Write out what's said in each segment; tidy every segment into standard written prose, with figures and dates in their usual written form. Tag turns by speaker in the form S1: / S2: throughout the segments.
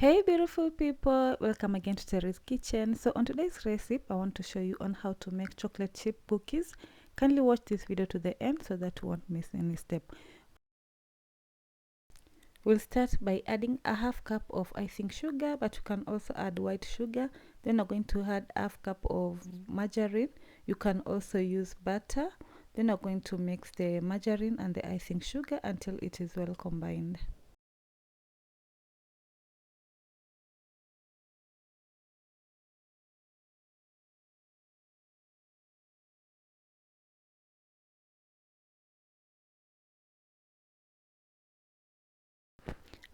S1: Hey beautiful people, welcome again to Terry's Kitchen. So on today's recipe I want to show you on how to make chocolate chip cookies. Kindly watch this video to the end so that you won't miss any step. We'll start by adding a half cup of icing sugar, but you can also add white sugar. Then we're going to add half cup of margarine. You can also use butter. Then we're going to mix the margarine and the icing sugar until it is well combined.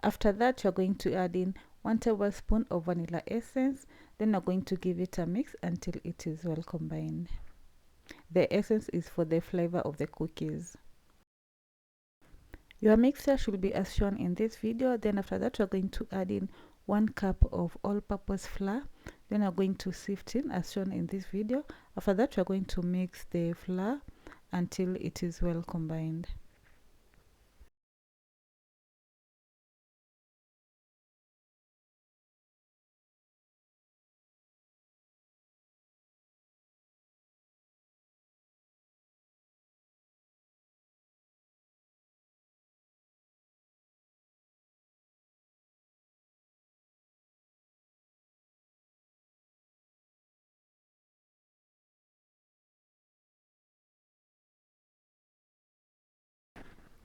S1: After that, you're going to add in 1 tablespoon of vanilla essence. Then you're going to give it a mix until it is well combined. The essence is for the flavor of the cookies. Your mixture should be as shown in this video. Then after that, you're going to add in 1 cup of all-purpose flour. Then you're going to sift in as shown in this video. After that, you're going to mix the flour until it is well combined.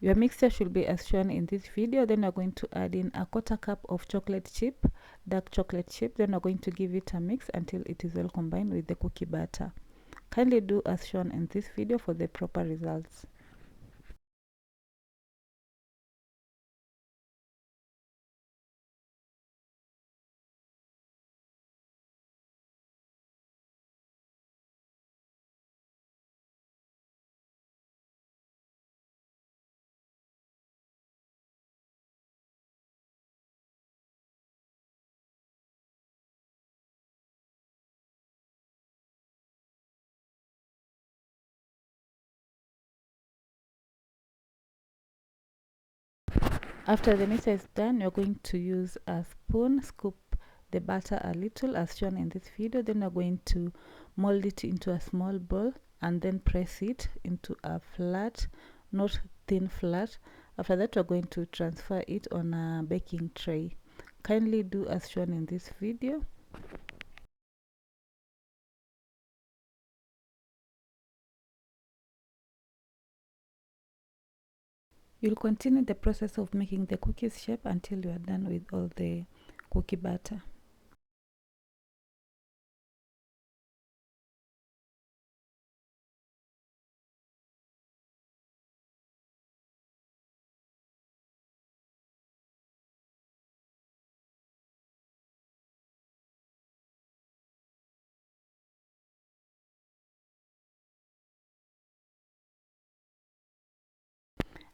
S1: Your mixture should be as shown in this video. Then you're going to add in a 1/4 cup of chocolate chip, dark chocolate chip. Then you're going to give it a mix until it is well combined with the cookie batter. Kindly do as shown in this video for the proper results. After the mixture is done, you're going to use a spoon, scoop the batter a little as shown in this video. Then you're going to mold it into a small bowl and then press it into a flat, not thin flat. After that, we're going to transfer it on a baking tray. Kindly do as shown in this video. You'll continue the process of making the cookies shape until you are done with all the cookie batter.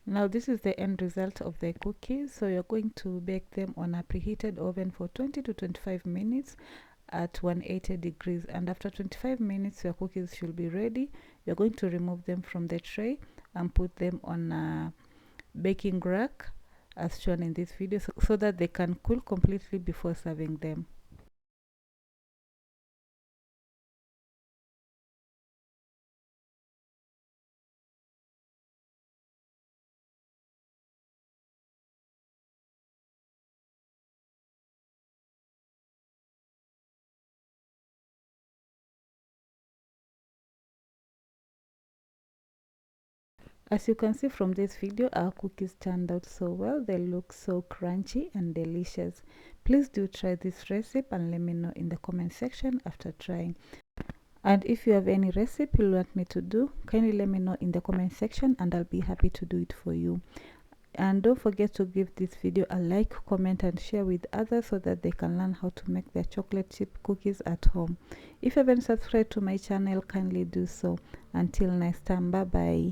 S1: Now this is the end result of the cookies. So you're going to bake them on a preheated oven for 20 to 25 minutes at 180 degrees, and after 25 minutes your cookies should be ready. You're going to remove them from the tray and put them on a baking rack as shown in this video, so that they can cool completely before serving them. As you can see from this video, our cookies turned out so well. They look so crunchy and delicious. Please do try this recipe and let me know in the comment section after trying. And if you have any recipe you want me to do, kindly let me know in the comment section and I'll be happy to do it for you. And don't forget to give this video a like, comment and share with others so that they can learn how to make their chocolate chip cookies at home. If you haven't subscribed to my channel, kindly do so. Until next time, bye bye.